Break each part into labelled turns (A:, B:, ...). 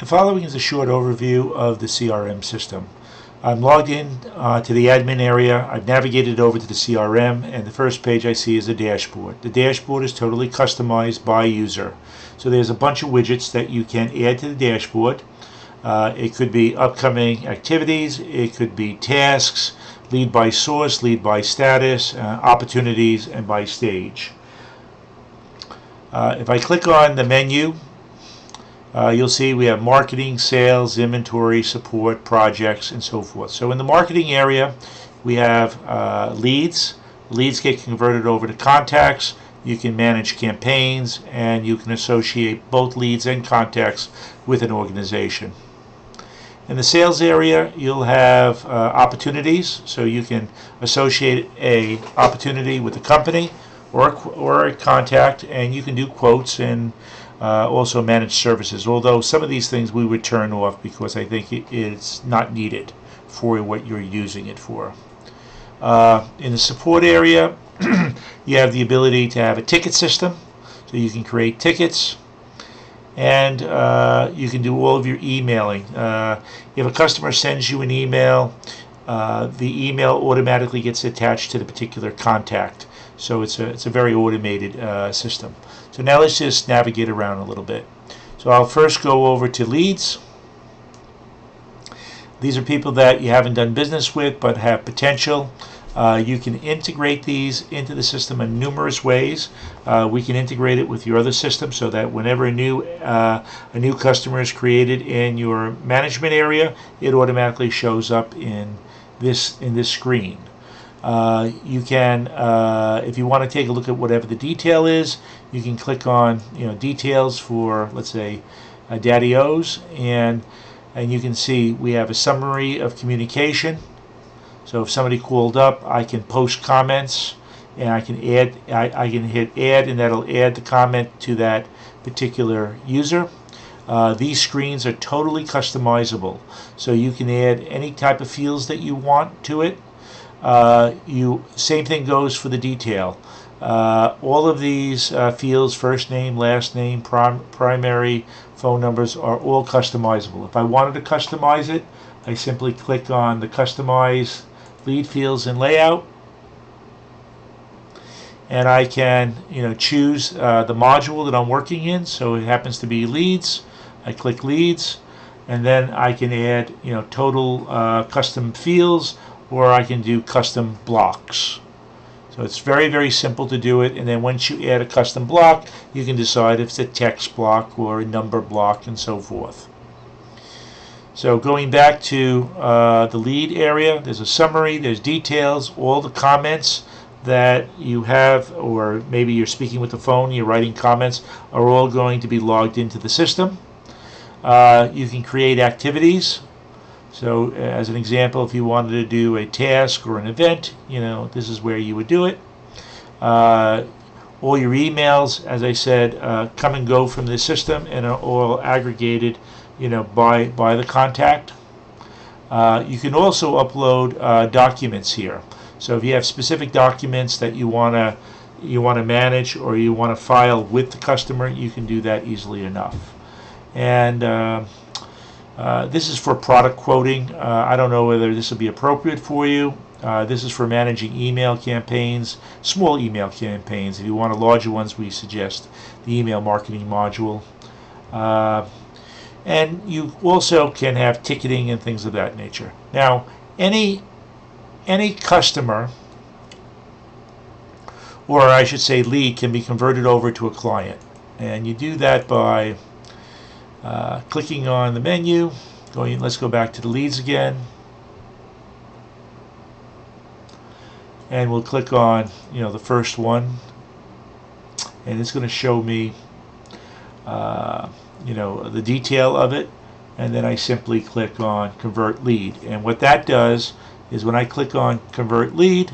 A: The following is a short overview of the CRM system. I'm logged in to the admin area. I've navigated over to the CRM, and the first page I see is a dashboard. The dashboard is totally customized by user. So there's a bunch of widgets that you can add to the dashboard. It could be upcoming activities, it could be tasks, lead by source, lead by status, opportunities, and by stage. If I click on the menu, you'll see we have marketing, sales, inventory, support, projects, and so forth. So in the marketing area, we have leads. Leads get converted over to contacts. You can manage campaigns, and you can associate both leads and contacts with an organization. In the sales area, you'll have opportunities, so you can associate a opportunity with a company or a contact, and you can do quotes and also managed services, although some of these things we would turn off because I think it's not needed for what you're using it for. In the support area, you have the ability to have a ticket system, so you can create tickets, and you can do all of your emailing. If a customer sends you an email, the email automatically gets attached to the particular contact. So it's a very automated system. So now let's just navigate around a little bit. So I'll first go over to leads. These are people that you haven't done business with but have potential. You can integrate these into the system in numerous ways. We can integrate it with your other system so that whenever a new customer is created in your management area, it automatically shows up in this screen. You can, if you want to take a look at whatever the detail is, you can click on details for, let's say, Daddy O's, and you can see we have a summary of communication. So if somebody called up, I can post comments, and I can add. I can hit add, and that'll add the comment to that particular user. These screens are totally customizable, so you can add any type of fields that you want to it. Same thing goes for the detail. All of these fields, first name, last name, primary phone numbers, are all customizable. If I wanted to customize it, I simply click on the customize lead fields and layout, and I can choose the module that I'm working in. So it happens to be leads. I click leads, and then I can add total custom fields, or I can do custom blocks. So it's very, very simple to do it, and then once you add a custom block, you can decide if it's a text block or a number block and so forth. So going back to the lead area, there's a summary, there's details, all the comments that you have, or maybe you're speaking with the phone, you're writing comments, are all going to be logged into the system. You can create activities. So as an example, if you wanted to do a task or an event, this is where you would do it. All your emails, as I said, come and go from the system and are all aggregated by the contact. You can also upload documents here. So if you have specific documents that you want to manage or you want to file with the customer, you can do that easily enough. And this is for product quoting. I don't know whether this will be appropriate for you. This is for managing email campaigns, small email campaigns. If you want larger ones, we suggest the email marketing module. And you also can have ticketing and things of that nature. Now, any customer, or I should say lead, can be converted over to a client. And you do that by clicking on the menu, let's go back to the leads again, and we'll click on the first one, and it's going to show me the detail of it, and then I simply click on convert lead. And what that does is when I click on convert lead,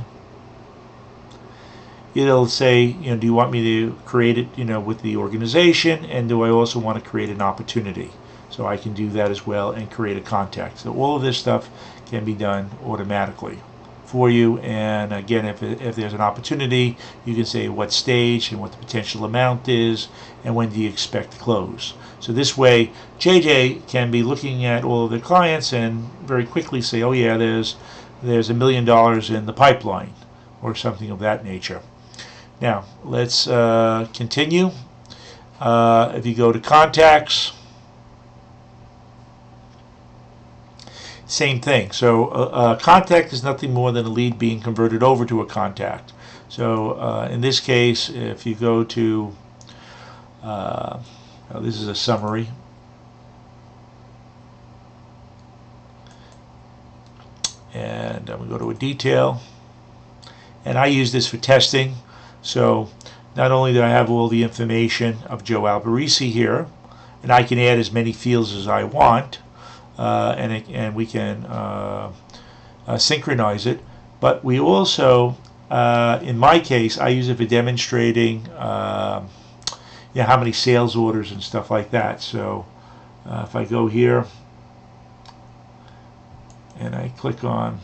A: it'll say, do you want me to create it, with the organization, and do I also want to create an opportunity? So I can do that as well and create a contact. So all of this stuff can be done automatically. for you. And again, if there's an opportunity, you can say what stage and what the potential amount is and when do you expect to close. So this way, JJ can be looking at all of the clients and very quickly say, oh yeah, there's $1 million in the pipeline or something of that nature. Now, let's continue. If you go to contacts, same thing. So a contact is nothing more than a lead being converted over to a contact. So in this case, if you go to, this is a summary. And I'm going to go to a detail. And I use this for testing. So not only do I have all the information of Joe Alberici here, and I can add as many fields as I want, and we can synchronize it, but we also, in my case, I use it for demonstrating how many sales orders and stuff like that. So if I go here and I click on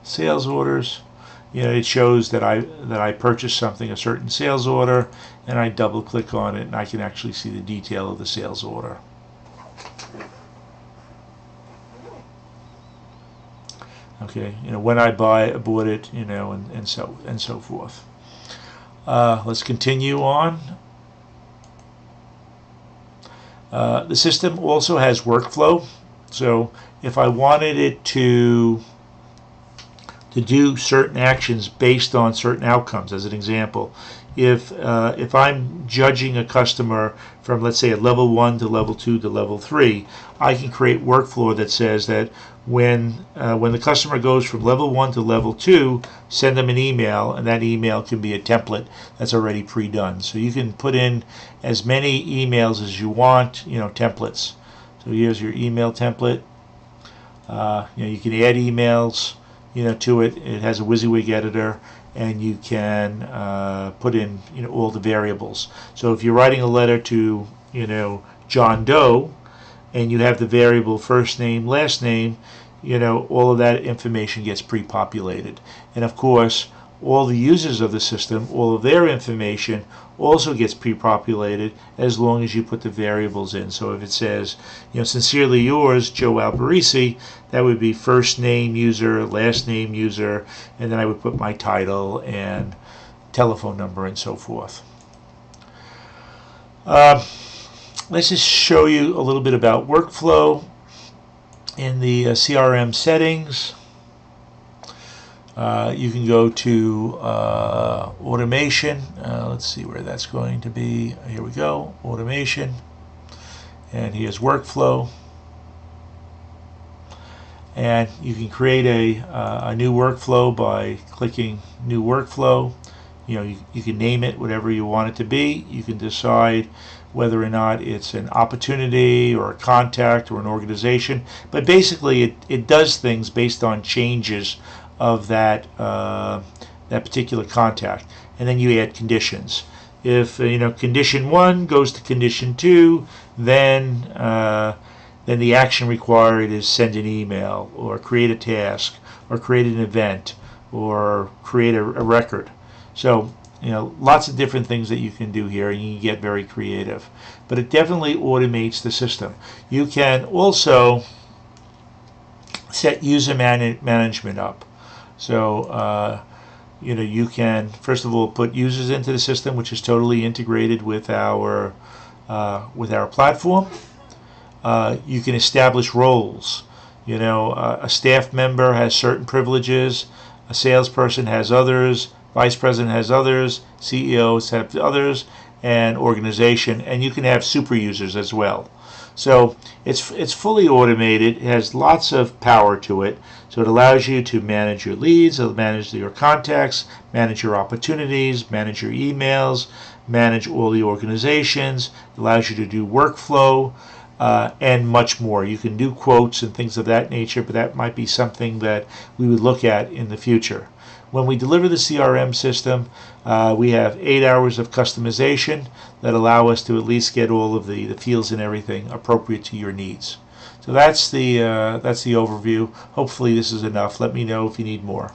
A: sales orders, it shows that I purchased something, a certain sales order, and I double click on it and I can actually see the detail of the sales order. Okay, when I bought it, and so forth. Let's continue on. The system also has workflow. So if I wanted it to do certain actions based on certain outcomes, as an example, if I'm judging a customer from, let's say, a level 1 to level 2 to level 3, I can create workflow that says that when the customer goes from level 1 to level 2, send them an email, and that email can be a template that's already pre-done. So you can put in as many emails as you want, templates. So here's your email template. You can add emails to it. It has a WYSIWYG editor, and you can put in all the variables. So if you're writing a letter to John Doe, and you have the variable first name, last name, all of that information gets pre-populated. And of course, all the users of the system, all of their information also gets pre-populated as long as you put the variables in. So if it says, sincerely yours, Joe Alberici, that would be first name user, last name user, and then I would put my title and telephone number and so forth. Let's just show you a little bit about workflow in the CRM settings. You can go to automation. Let's see where that's going to be. Here we go, automation. And here's workflow. And you can create a new workflow by clicking new workflow. You can name it whatever you want it to be. You can decide whether or not it's an opportunity or a contact or an organization. But basically it does things based on changes of that particular contact, and then you add conditions. If condition 1 goes to condition 2, then the action required is send an email or create a task or create an event or create a record. So lots of different things that you can do here, and you can get very creative. But it definitely automates the system. You can also set user management up. So you can first of all put users into the system, which is totally integrated with our platform. You can establish roles. A staff member has certain privileges, a salesperson has others, vice president has others, CEOs have others, and organization, and you can have super users as well. So it's fully automated. It has lots of power to it. So it allows you to manage your leads, manage your contacts, manage your opportunities, manage your emails, manage all the organizations. It allows you to do workflow and much more. You can do quotes and things of that nature, but that might be something that we would look at in the future. When we deliver the CRM system, we have 8 hours of customization that allow us to at least get all of the fields and everything appropriate to your needs. So that's the overview. Hopefully this is enough. Let me know if you need more.